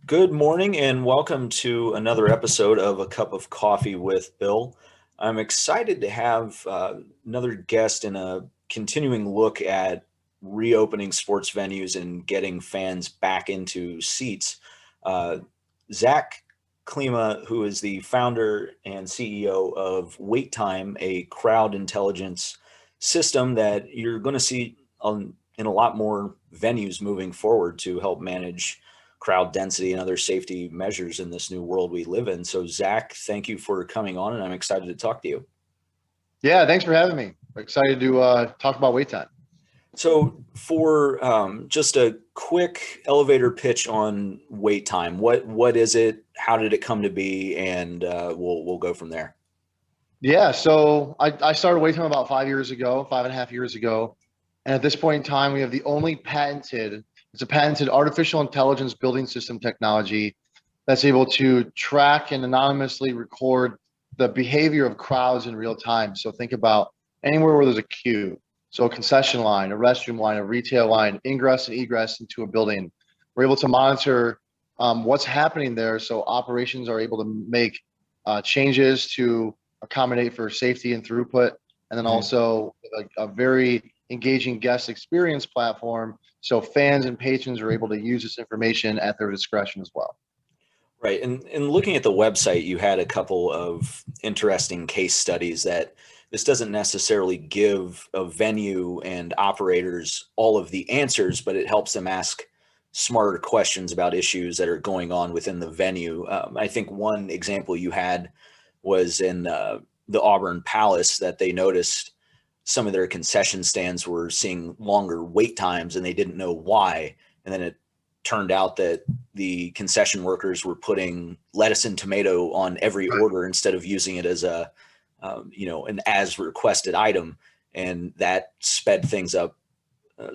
Good morning and welcome to another episode of A Cup of Coffee with Bill. I'm excited to have another guest in a continuing look at reopening sports venues and getting fans back into seats. Uh, Zack Klima, who is the founder and CEO of WaitTime, a crowd intelligence system that you're going to see in a lot more venues moving forward to help manage crowd density and other safety measures in this new world we live in. So, Zack, thank you for coming on, and I'm excited to talk to you. Yeah, thanks for having me. We're excited to talk about wait time. So, for just a quick elevator pitch on WaitTime, what is it? How did it come to be? And we'll go from there. Yeah, so I started wait time about 5 years ago, 5.5 years ago. And at this point in time, we have the only it's a patented artificial intelligence building system technology that's able to track and anonymously record the behavior of crowds in real time. So think about anywhere where there's a queue. So a concession line, a restroom line, a retail line, ingress and egress into a building. We're able to monitor what's happening there so operations are able to make changes to accommodate for safety and throughput. And then Mhm. also a very engaging guest experience platform so fans and patrons are able to use this information at their discretion as well. Right. And looking at the website, you had a couple of interesting case studies that this doesn't necessarily give a venue and operators all of the answers, but it helps them ask smarter questions about issues that are going on within the venue. I think one example you had was in the Auburn Palace that they noticed some of their concession stands were seeing longer wait times and they didn't know why. And then it turned out that the concession workers were putting lettuce and tomato on every order instead of using it as a an as requested item, and that sped things up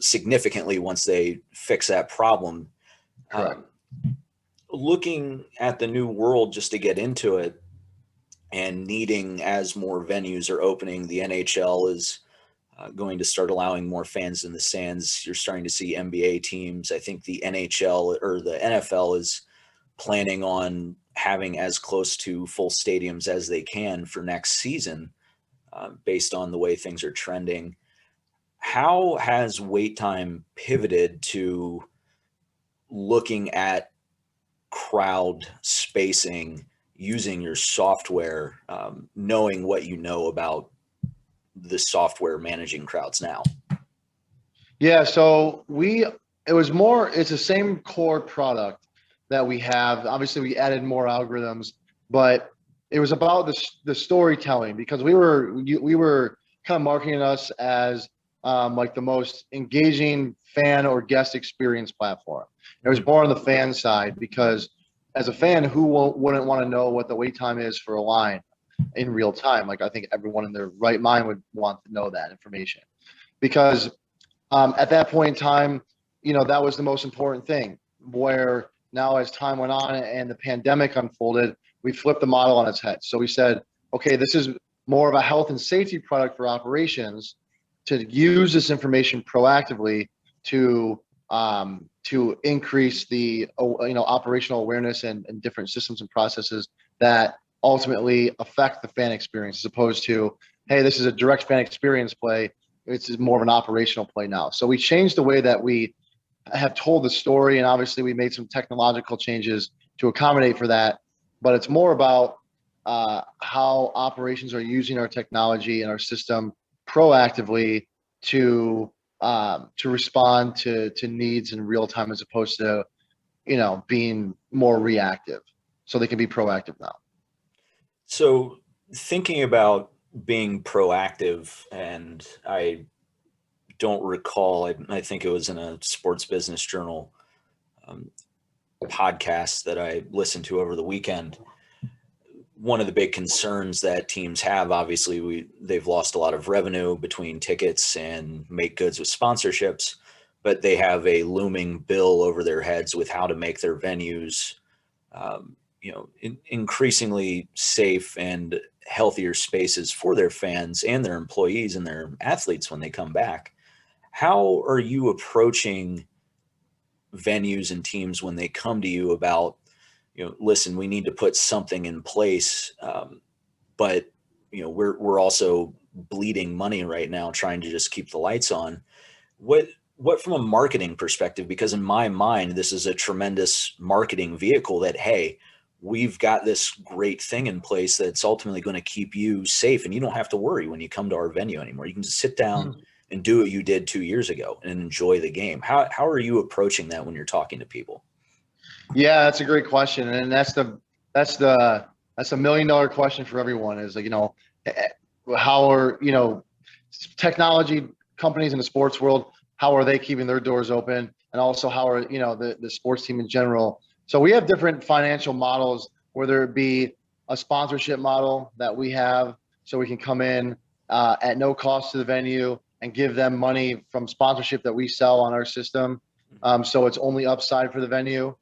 significantly once they fix that problem. Correct. um, Looking at the new world, just to get into it, and needing, as more venues are opening, the NHL is going to start allowing more fans in the stands. You're starting to see NBA teams. I think the NHL or the NFL is planning on having as close to full stadiums as they can for next season, based on the way things are trending. How has wait time pivoted to looking at crowd spacing using your software, knowing what you know about the software managing crowds now? Yeah, so it's the same core product that we have. Obviously, we added more algorithms, but it was about the storytelling because we were kind of marketing us as like the most engaging fan or guest experience platform. It was Mhm. more on the fan side because as a fan, wouldn't want to know what the wait time is for a line in real time? Like I think everyone in their right mind would want to know that information because at that point in time, that was the most important thing. Where now, as time went on and the pandemic unfolded, we flipped the model on its head. So we said, okay, this is more of a health and safety product for operations to use this information proactively to increase the operational awareness and different systems and processes that ultimately affect the fan experience, as opposed to, hey, this is a direct fan experience play. It's more of an operational play now. So we changed the way that we have told the story, and obviously we made some technological changes to accommodate for that. But it's more about how operations are using our technology and our system proactively to respond to needs in real time, as opposed to being more reactive. So they can be proactive now. So, thinking about being proactive, and I don't recall, I think it was in a sports business journal um, podcast that I listened to over the weekend. One of the big concerns that teams have, obviously, they've lost a lot of revenue between tickets and make goods with sponsorships, but they have a looming bill over their heads with how to make their venues increasingly safe and healthier spaces for their fans and their employees and their athletes when they come back. How are you approaching venues and teams when they come to you about listen, we need to put something in place, but we're also bleeding money right now trying to just keep the lights on. What from a marketing perspective, because in my mind this is a tremendous marketing vehicle, that hey, we've got this great thing in place that's ultimately going to keep you safe, and you don't have to worry when you come to our venue anymore. You can just sit down and do what you did 2 years ago and enjoy the game. How are you approaching that when you're talking to people? Yeah, that's a great question, and that's the $1 million question for everyone. Is like, how are technology companies in the sports world, how are they keeping their doors open, and also how are the sports team in general. So we have different financial models, whether it be a sponsorship model that we have, so we can come in at no cost to the venue and give them money from sponsorship that we sell on our system. So it's only upside for the venue.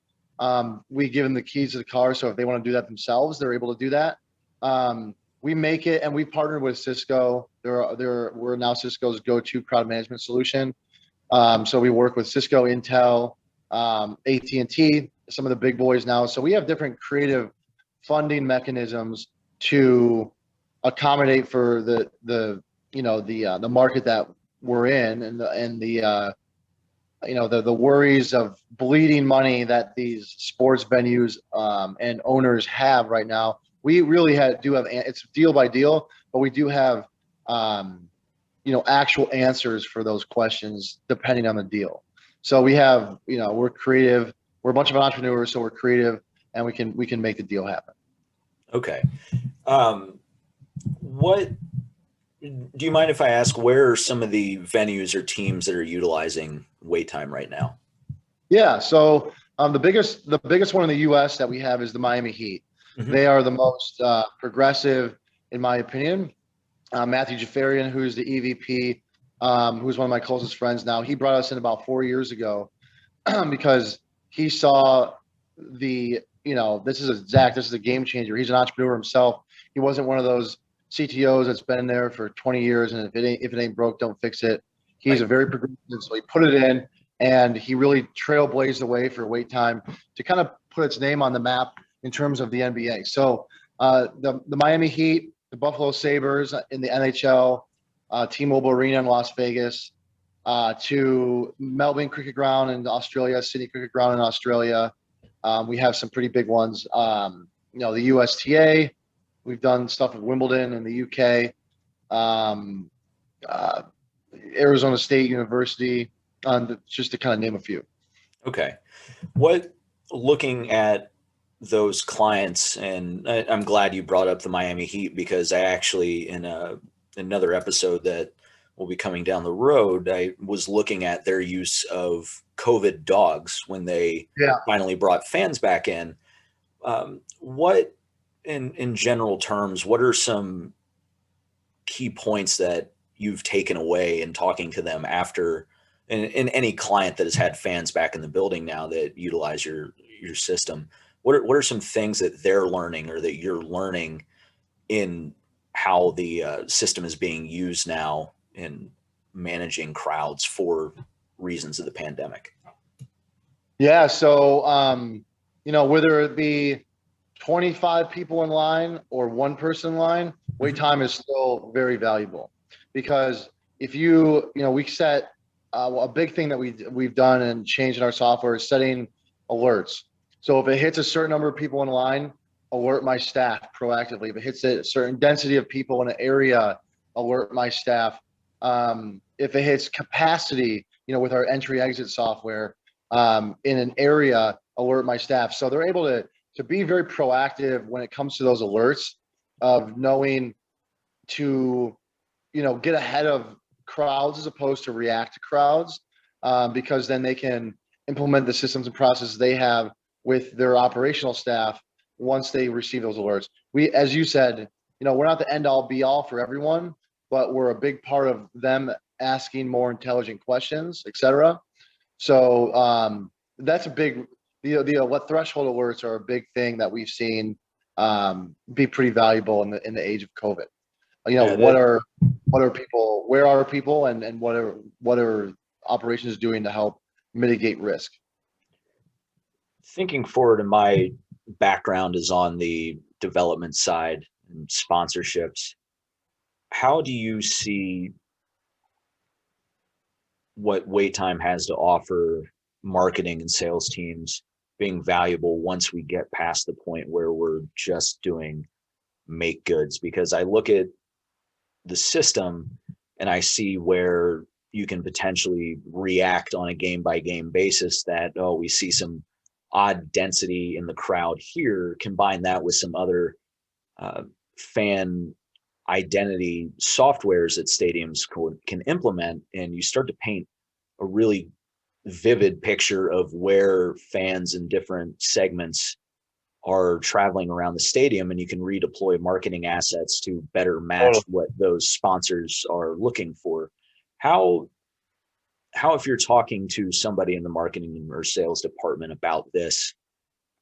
We give them the keys to the car, so if they want to do that themselves, they're able to do that. We make it, and we partnered with Cisco. We're now Cisco's go-to crowd management solution. So we work with Cisco, Intel, AT&T, some of the big boys now. So we have different creative funding mechanisms to accommodate for the market that we're in, and the worries of bleeding money that these sports venues and owners have right now. We really do have, it's deal by deal, but we do have actual answers for those questions depending on the deal. So we have, we're creative. We're a bunch of entrepreneurs, so we're creative, and we can make the deal happen. Okay. What do you mind if I ask, where are some of the venues or teams that are utilizing WaitTime right now? Yeah. So the biggest one in the U.S. that we have is the Miami Heat. Mm-hmm. They are the most progressive, in my opinion. Matthew Jafarian, who's the EVP, who's one of my closest friends now, he brought us in about 4 years ago because he saw this is Zack. This is a game changer. He's an entrepreneur himself. He wasn't one of those CTOs that's been there for 20 years, and if it ain't broke, don't fix it. He's a very progressive, so he put it in, and he really trailblazed the way for WaitTime to kind of put its name on the map in terms of the NBA. So the Miami Heat, the Buffalo Sabres in the NHL, T-Mobile Arena in Las Vegas, to Melbourne Cricket Ground in Australia, Sydney Cricket Ground in Australia. We have some pretty big ones. The USTA. We've done stuff at Wimbledon in the UK, Arizona State University, just to kind of name a few. Okay. Looking at those clients, and I'm glad you brought up the Miami Heat, because I actually, in another episode that will be coming down the road, I was looking at their use of COVID dogs when they finally brought fans back in. What, in general terms, what are some key points that you've taken away in talking to them after, in any client that has had fans back in the building now that utilize your system? What are some things that they're learning, or that you're learning, in how the system is being used now in managing crowds for reasons of the pandemic? Yeah. So, whether it be 25 people in line or one person in line, wait time is still very valuable, because if we set a big thing that we've done and changed in our software is setting alerts. So if it hits a certain number of people in line, alert my staff proactively. If it hits a certain density of people in an area, alert my staff. If it hits capacity, with our entry exit software in an area, alert my staff. So they're able to be very proactive when it comes to those alerts, of knowing to, get ahead of crowds as opposed to react to crowds, because then they can implement the systems and processes they have with their operational staff once they receive those alerts. We, as you said, we're not the end all be all for everyone, but we're a big part of them asking more intelligent questions, et cetera. So that's a big, what threshold alerts are a big thing that we've seen be pretty valuable in the age of COVID. What are people, where are people, and what are operations doing to help mitigate risk? Thinking forward in my background is on the development side and sponsorships. How do you see what WaitTime has to offer marketing and sales teams being valuable once we get past the point where we're just doing make goods? Because I look at the system and I see where you can potentially react on a game by game basis that, oh, we see some odd density in the crowd here, combine that with some other fan identity softwares that stadiums can implement, and you start to paint a really vivid picture of where fans in different segments are traveling around the stadium, and you can redeploy marketing assets to better match what those sponsors are looking for. How if you're talking to somebody in the marketing or sales department about this,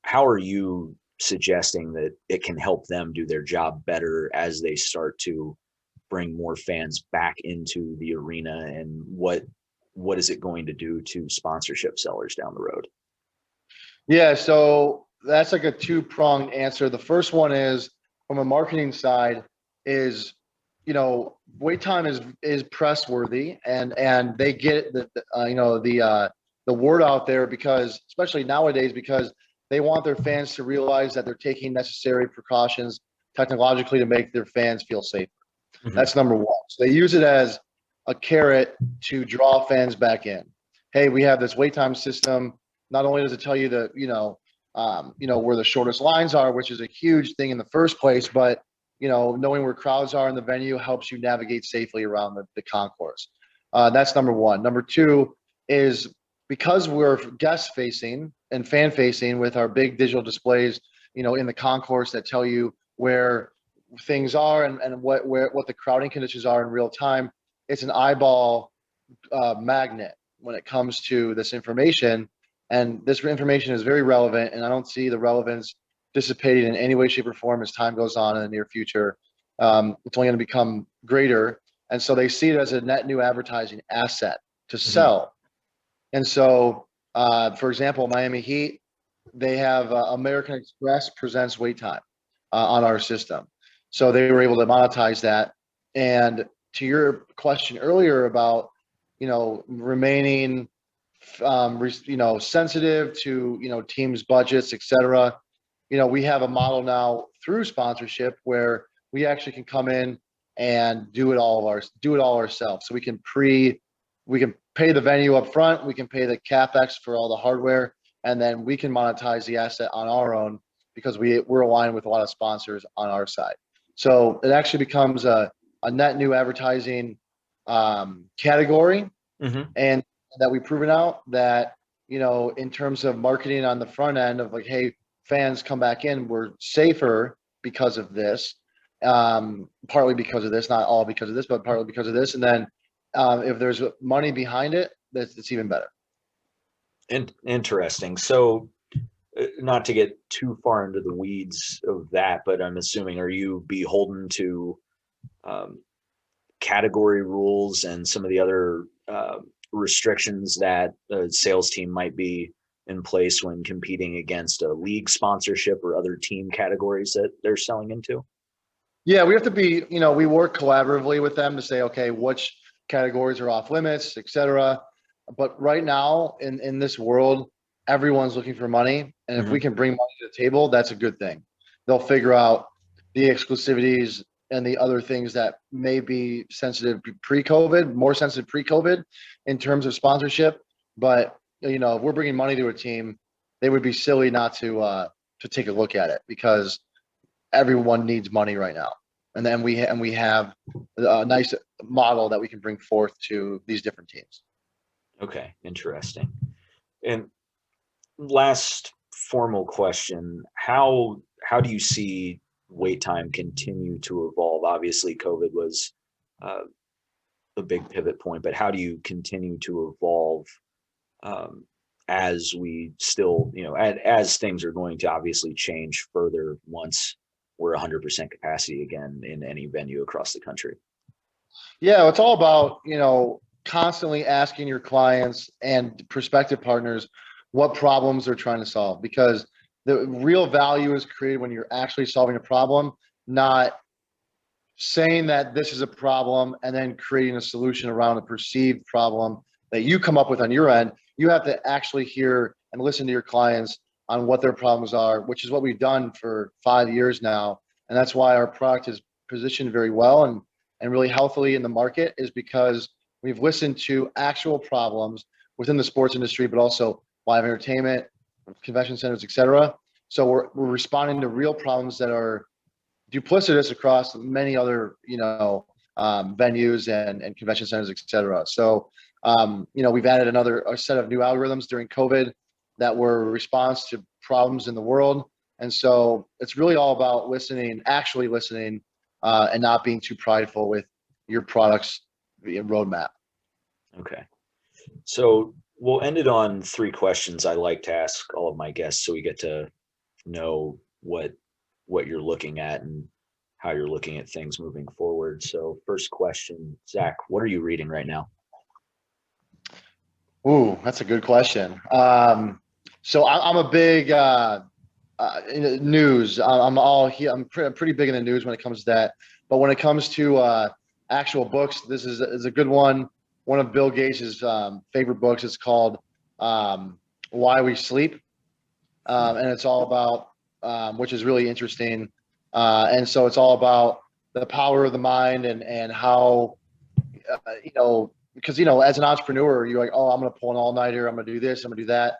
how are you suggesting that it can help them do their job better as they start to bring more fans back into the arena, and what is it going to do to sponsorship sellers down the road? Yeah, so that's like a two-pronged answer. The first one is from a marketing side is, wait time is press worthy, and they get the word out there, because especially nowadays, because they want their fans to realize that they're taking necessary precautions technologically to make their fans feel safe. Mm-hmm. That's number one. So they use it as a carrot to draw fans back in. Hey, we have this wait time system. Not only does it tell you that, where the shortest lines are, which is a huge thing in the first place, but, knowing where crowds are in the venue helps you navigate safely around the concourse. That's number one. Number two is, because we're guest facing and fan facing with our big digital displays, in the concourse that tell you where things are and what the crowding conditions are in real time. It's an eyeball magnet when it comes to this information. And this information is very relevant, and I don't see the relevance dissipating in any way, shape, or form as time goes on in the near future. It's only going to become greater. And so they see it as a net new advertising asset to sell. Mm-hmm. And so, for example, Miami Heat, they have American Express presents wait time on our system. So they were able to monetize that. And to your question earlier about, remaining sensitive to, teams' budgets, et cetera. We have a model now through sponsorship where we actually can come in and do it all ourselves. So we can pay the venue up front, we can pay the CapEx for all the hardware, and then we can monetize the asset on our own because we're aligned with a lot of sponsors on our side. So it actually becomes a net new advertising category. Mm-hmm. And that we've proven out that, in terms of marketing on the front end of like, hey, fans come back in, we're safer because of this, partly because of this, not all because of this, but partly because of this. And then if there's money behind it, it's even better. Interesting. So not to get too far into the weeds of that, but I'm assuming, are you beholden to category rules and some of the other restrictions that a sales team might be in place when competing against a league sponsorship or other team categories that they're selling into? Yeah, we have to be, we work collaboratively with them to say, okay, which categories are off limits, et cetera. But right now in this world, everyone's looking for money. And if we can bring money to the table, that's a good thing. They'll figure out the exclusivities and the other things that may be sensitive pre-COVID, more sensitive pre-COVID in terms of sponsorship. But, if we're bringing money to a team, they would be silly not to take a look at it, because everyone needs money right now. And then we have a nice model that we can bring forth to these different teams. Okay, interesting. And last formal question, how do you see wait time continue to evolve? Obviously, COVID was a big pivot point, but how do you continue to evolve as we still, as things are going to obviously change further once we're 100% capacity again in any venue across the country? Yeah, it's all about, constantly asking your clients and prospective partners what problems they're trying to solve, because the real value is created when you're actually solving a problem, not saying that this is a problem and then creating a solution around a perceived problem that you come up with on your end. You have to actually hear and listen to your clients on what their problems are, which is what we've done for 5 years now. And that's why our product is positioned very well and really healthily in the market, is because we've listened to actual problems within the sports industry, but also live entertainment, convention centers, et cetera. So we're responding to real problems that are duplicitous across many other, venues and convention centers, et cetera. So, we've added a set of new algorithms during COVID that were a response to problems in the world. And so it's really all about listening, actually listening, and not being too prideful with your product's roadmap. Okay. So we'll end it on 3 questions I like to ask all of my guests so we get to know what you're looking at and how you're looking at things moving forward. So first question, Zack, what are you reading right now? Ooh, that's a good question. So I'm a big news. I'm all here. I'm pretty big in the news when it comes to that. But when it comes to actual books, this is a good one. One of Bill Gates' favorite books is called Why We Sleep, and it's all about, which is really interesting. And so it's all about the power of the mind and how, because, as an entrepreneur, you're like, oh, I'm going to pull an all-nighter. I'm going to do this. I'm going to do that,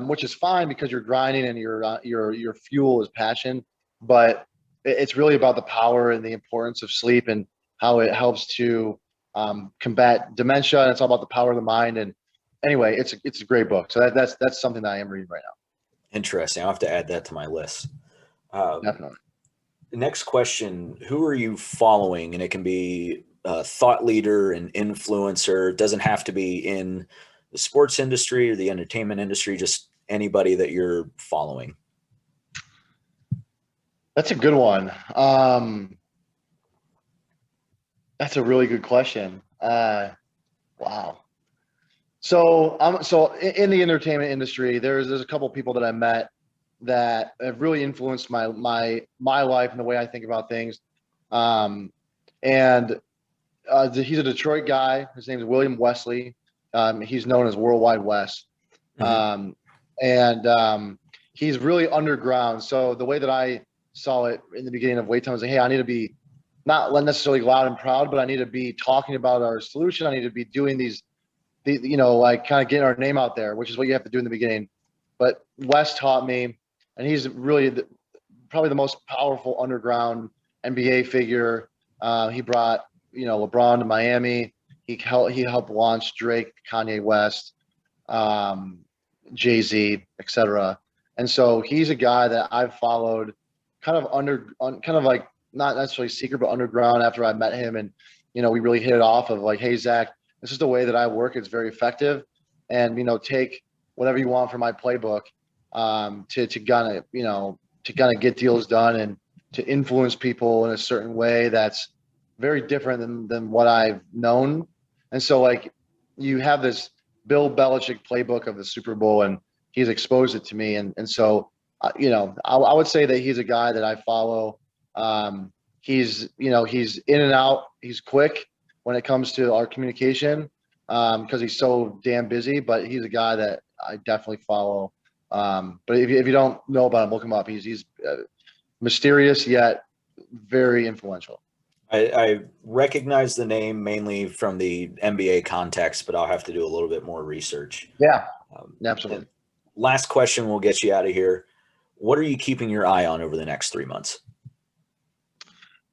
which is fine because you're grinding and your fuel is passion. But it's really about the power and the importance of sleep and how it helps to combat dementia. And it's all about the power of the mind. And anyway, it's a great book. So that's something that I am reading right now. Interesting. I'll have to add that to my list. Definitely. The next question, who are you following? And it can be a thought leader, an influencer. It doesn't have to be in the sports industry or the entertainment industry, just anybody that you're following. That's a good one. That's a really good question. Wow. So in the entertainment industry, there's a couple of people that I met that have really influenced my life and the way I think about things. And he's a Detroit guy. His name is William Wesley. He's known as Worldwide Wes. Mm-hmm. And he's really underground. So the way that I saw it in the beginning of WaitTime was like, hey, I need to be not necessarily loud and proud, but I need to be talking about our solution. I need to be doing like kind of getting our name out there, which is what you have to do in the beginning. But Wes taught me, and he's really probably the most powerful underground NBA figure. He brought, LeBron to Miami. He helped launch Drake, Kanye West, Jay-Z, etc. And so he's a guy that I've followed kind of like not necessarily secret, but underground after I met him. And, we really hit it off of like, hey, Zack, this is the way that I work. It's very effective. And, take whatever you want from my playbook to kind of get deals done and to influence people in a certain way that's very different than what I've known. And so like you have this Bill Belichick playbook of the Super Bowl, and he's exposed it to me. And so, I would say that he's a guy that I follow. He's in and out. He's quick when it comes to our communication because he's so damn busy, but he's a guy that I definitely follow. But if you don't know about him, look him up. He's mysterious yet very influential. I recognize the name mainly from the NBA context, but I'll have to do a little bit more research. Yeah, absolutely. Last question, we'll get you out of here. What are you keeping your eye on over the next 3 months?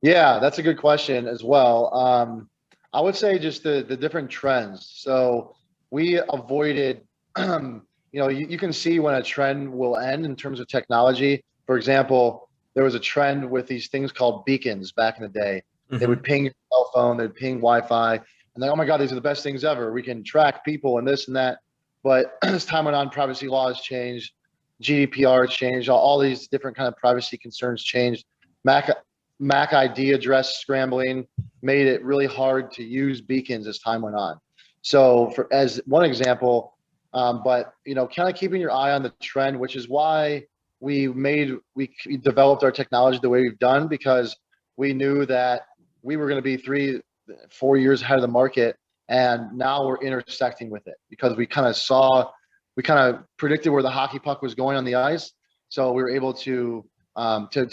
Yeah, that's a good question as well. I would say just the different trends. So we avoided, you can see when a trend will end in terms of technology. For example, there was a trend with these things called beacons back in the day. Mm-hmm. They would ping your cell phone, they'd ping Wi-Fi, and like, oh my God, these are the best things ever. We can track people and this and that. But as time went on, privacy laws changed, GDPR changed, all these different kind of privacy concerns changed. MAC ID address scrambling made it really hard to use beacons as time went on. So as one example, but kind of keeping your eye on the trend, which is why we developed our technology the way we've done because we knew that we were going to be 3-4 years ahead of the market, and now we're intersecting with it because we kind of predicted where the hockey puck was going on the ice, so we were able to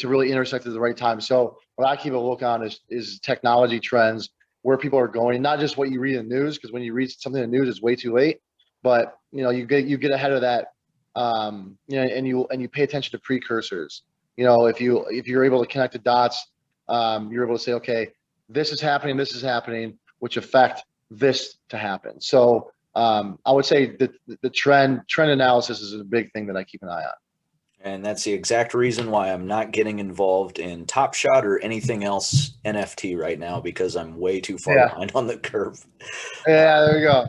really intersect at the right time. So what I keep a look on is technology trends, where people are going, not just what you read in the news, because when you read something in the news, it's way too late. But you get ahead of that, and you pay attention to precursors. If you're able to connect the dots, you're able to say, okay, this is happening, which affect this to happen. So I would say that the trend analysis is a big thing that I keep an eye on. And that's the exact reason why I'm not getting involved in Top Shot or anything else NFT right now, because I'm way too far Yeah, behind on the curve. yeah, there you go.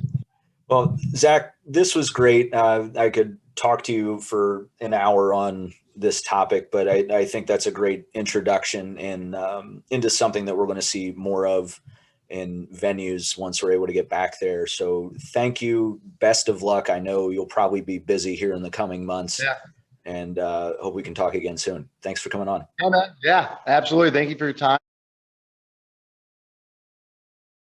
Well, Zach, this was great. I could talk to you for an hour on this topic, but I think that's a great introduction into something that we're going to see more of in venues once we're able to get back there. So thank you. Best of luck. I know you'll probably be busy here in the coming months, Yeah, and hope we can talk again soon. Thanks for coming on. yeah, man. Yeah, absolutely. Thank you for your time.